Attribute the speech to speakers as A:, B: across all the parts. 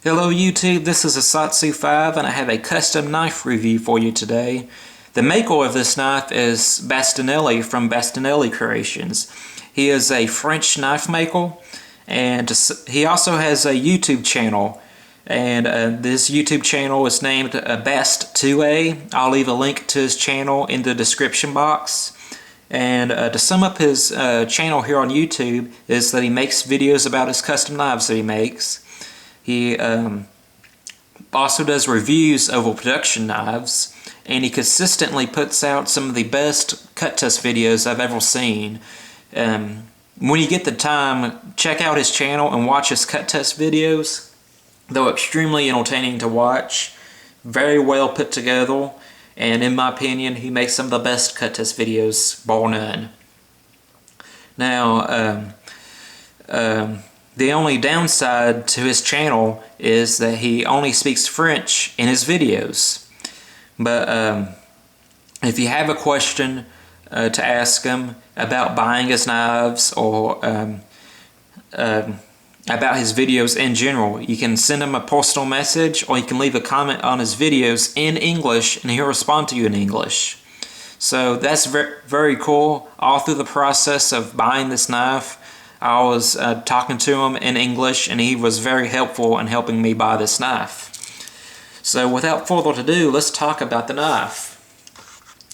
A: Hello YouTube, this is Asatsu5 and I have a custom knife review for you today. The maker of this knife is Bastinelli from Bastinelli Creations. He is a French knife maker and he also has a YouTube channel. And this YouTube channel is named Bast2A. I'll leave a link to his channel in the description box. And to sum up his channel here on YouTube is that he makes videos about his custom knives that he makes. He also does reviews of production knives, and he consistently puts out some of the best cut test videos I've ever seen. When you get the time, check out his channel and watch his cut test videos. They're extremely entertaining to watch, very well put together, and in my opinion, he makes some of the best cut test videos, bar none. Now, the only downside to his channel is that he only speaks French in his videos. But if you have a question to ask him about buying his knives or about his videos in general, you can send him a personal message or you can leave a comment on his videos in English and he'll respond to you in English. So that's very cool. All through the process of buying this knife, I was talking to him in English and he was very helpful in helping me buy this knife. So without further ado, let's talk about the knife.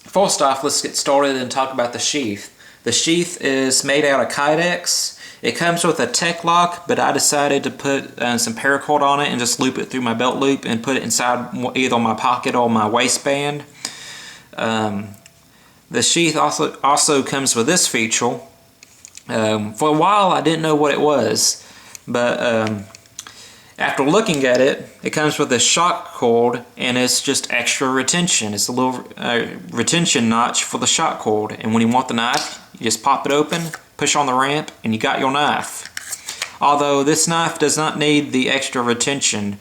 A: First off, let's get started and talk about the sheath. The sheath is made out of Kydex. It comes with a tech lock, but I decided to put some paracord on it and just loop it through my belt loop and put it inside either my pocket or my waistband. The sheath also comes with this feature. For a while I didn't know what it was, but after looking at it, it comes with a shock cord and it's just extra retention. It's a little retention notch for the shock cord, and when you want the knife, you just pop it open, push on the ramp, and you got your knife. Although this knife does not need the extra retention.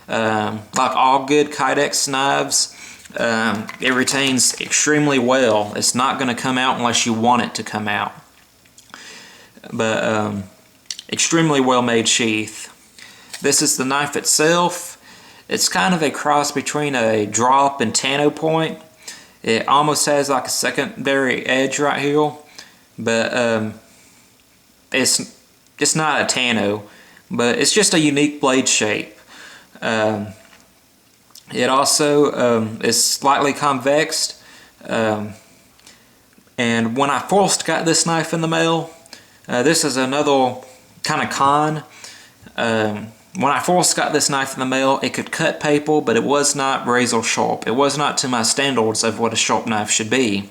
A: Like all good Kydex knives, it retains extremely well. It's not going to come out unless you want it to come out. But extremely well made sheath. This is the knife itself. It's kind of a cross between a drop and Tano point. It almost has like a secondary edge right here, but it's not a Tano, but it's just a unique blade shape. It also is slightly convexed, and when I first got this knife in the mail, this is another kind of con. When I first got this knife in the mail, it could cut paper, but it was not razor sharp. It was not to my standards of what a sharp knife should be.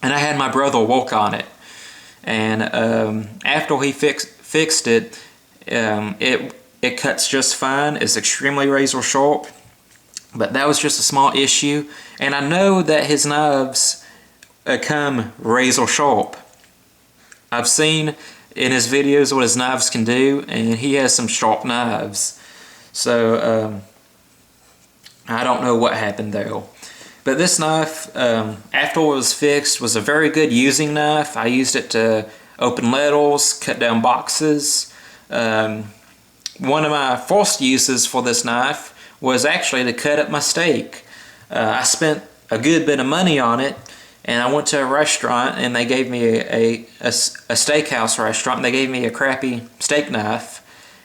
A: And I had my brother work on it. And after he fixed it, it cuts just fine. It's extremely razor sharp. But that was just a small issue. And I know that his knives come razor sharp. I've seen in his videos what his knives can do, and he has some sharp knives. So I don't know what happened there. But this knife, after it was fixed, was a very good using knife. I used it to open letters, cut down boxes. One of my first uses for this knife was actually to cut up my steak. I spent a good bit of money on it, and I went to a restaurant and they gave me a steakhouse restaurant, and they gave me a crappy steak knife.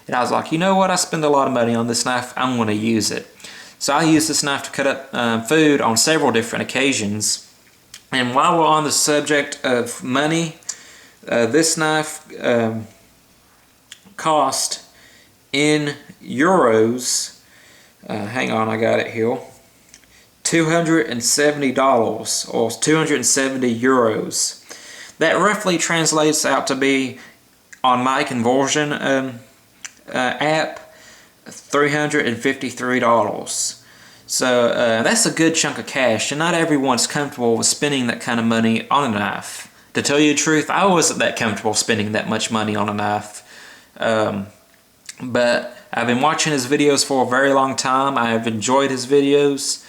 A: And I was like, you know what, I spend a lot of money on this knife, I'm going to use it. So I used this knife to cut up food on several different occasions. And while we're on the subject of money, this knife cost in euros, hang on, I got it here, $270 or 270 euros. That roughly translates out to be, on my conversion app, $353. So that's a good chunk of cash, and not everyone's comfortable with spending that kind of money on a knife. To tell you the truth, I wasn't that comfortable spending that much money on a knife. But I've been watching his videos for a very long time. I have enjoyed his videos,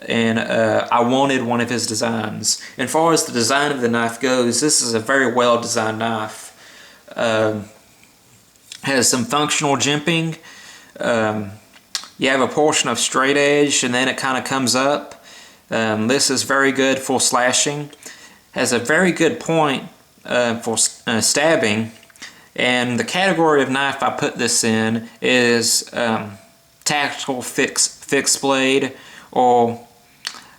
A: and I wanted one of his designs. And as far as the design of the knife goes, this is a very well designed knife. Has some functional jimping. you have a portion of straight edge and then it kind of comes up. This is very good for slashing. Has a very good point for stabbing. And the category of knife I put this in is tactical fixed blade, or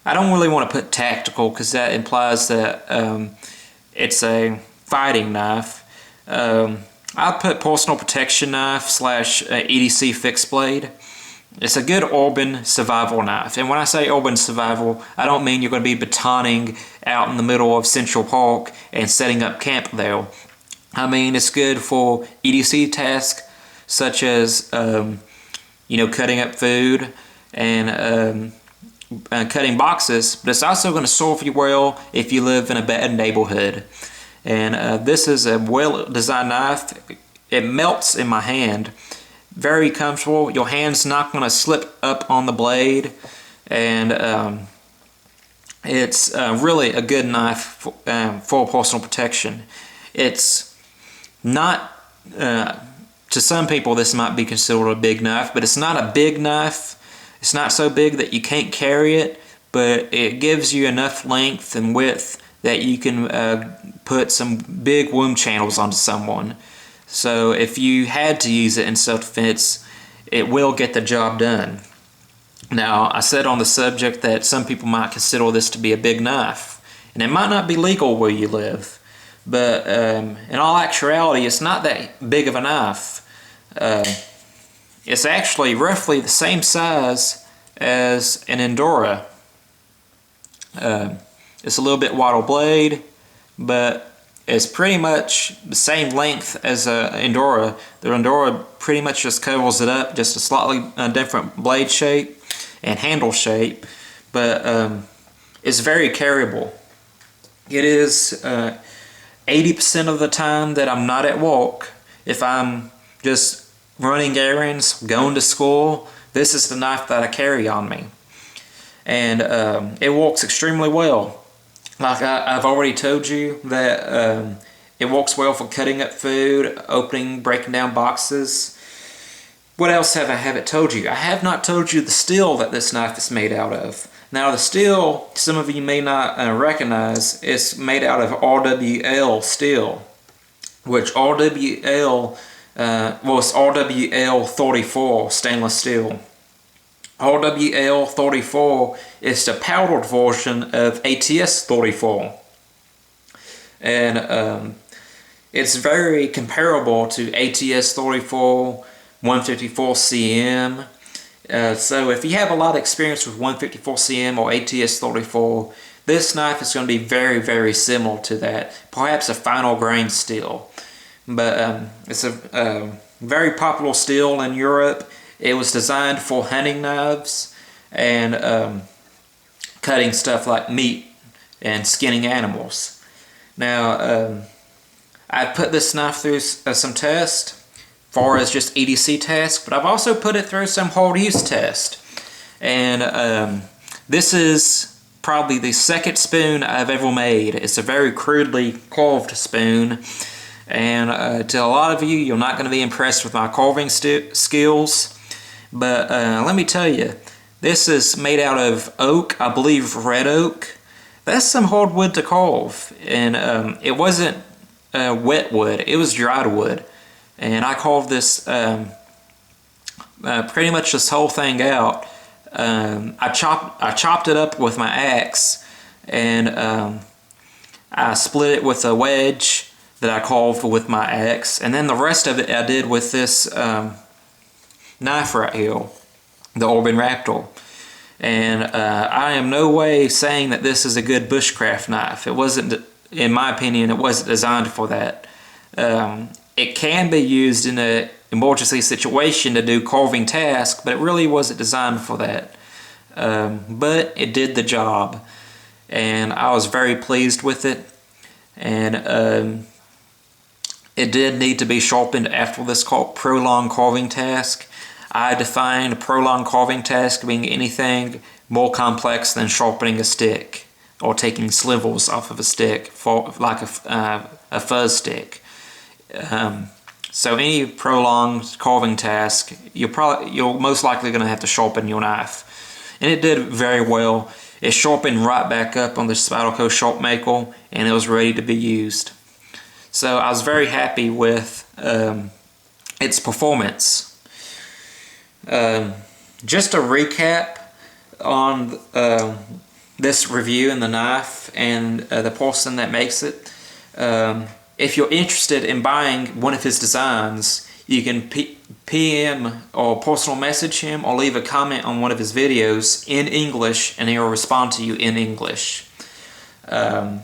A: I don't really want to put tactical because that implies that it's a fighting knife. I'll put personal protection knife / EDC fixed blade. It's a good urban survival knife. And when I say urban survival, I don't mean you're going to be batoning out in the middle of Central Park and setting up camp there. I mean, it's good for EDC tasks such as, cutting up food and cutting boxes, but it's also going to serve you well if you live in a bad neighborhood. And this is a well-designed knife. It melts in my hand. Very comfortable. Your hand's not going to slip up on the blade, and it's really a good knife for personal protection. It's not, to some people this might be considered a big knife, but it's not a big knife. It's not so big that you can't carry it, but it gives you enough length and width that you can put some big wound channels onto someone. So if you had to use it in self-defense, it will get the job done. Now, I said on the subject that some people might consider this to be a big knife, and it might not be legal where you live, but in all actuality, it's not that big of a knife. It's actually roughly the same size as an Endura. It's a little bit wider blade, but it's pretty much the same length as an Endura. The Endura pretty much just covers it up, just a slightly different blade shape and handle shape, but it's very carryable. It is 80% of the time that I'm not at work, if I'm just running errands, going to school, this is the knife that I carry on me. And it works extremely well. Like I've already told you that it works well for cutting up food, opening, breaking down boxes. What else have I haven't told you? I have not told you the steel that this knife is made out of. Now the steel, some of you may not recognize, is made out of RWL steel, which RWL was RWL 34 stainless steel. RWL 34 is the powdered version of ATS 34, and it's very comparable to ATS 34, 154 cm. So if you have a lot of experience with 154 cm or ATS 34, this knife is going to be very, very similar to that, perhaps a final grain steel. But it's a very popular steel in Europe. It was designed for hunting knives and cutting stuff like meat and skinning animals. Now, I put this knife through some tests, far as just EDC tests, but I've also put it through some hard use tests. And this is probably the second spoon I've ever made. It's a very crudely carved spoon, and to a lot of you, you're not going to be impressed with my carving skills. But let me tell you, this is made out of oak, I believe red oak. That's some hard wood to carve, and it wasn't wet wood, it was dried wood. And I carved this, pretty much this whole thing out. I chopped it up with my axe, and I split it with a wedge that I carved with my axe, and then the rest of it I did with this knife right here, the Urban Raptor. And I am no way saying that this is a good bushcraft knife. It wasn't, in my opinion, it wasn't designed for that. It can be used in an emergency situation to do carving tasks, but it really wasn't designed for that. But it did the job, and I was very pleased with it. And it did need to be sharpened after this prolonged carving task. I define a prolonged carving task being anything more complex than sharpening a stick or taking slivers off of a stick, like a fuzz stick. So any prolonged carving task, you're most likely going to have to sharpen your knife. And it did very well. It sharpened right back up on the Spyderco Sharp Maker, and it was ready to be used. So I was very happy with its performance. Just a recap on this review and the knife and the person that makes it. If you're interested in buying one of his designs, you can PM or personal message him or leave a comment on one of his videos in English, and he'll respond to you in English. The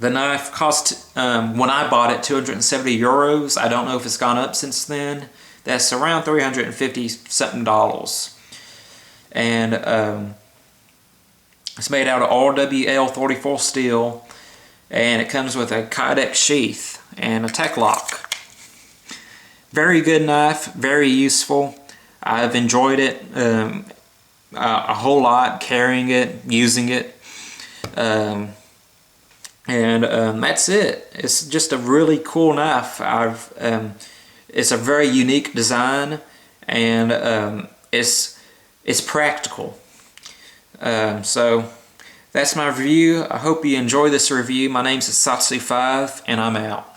A: knife cost, when I bought it, 270 euros. I don't know if it's gone up since then. That's around 350 something dollars. And it's made out of RWL 34 steel, and it comes with a Kydex sheath and a tech lock. Very good knife, very useful. I've enjoyed it a whole lot, carrying it, using it. That's it. It's just a really cool knife. It's a very unique design, and it's practical. So that's my review. I hope you enjoy this review. My name's Satsu5, and I'm out.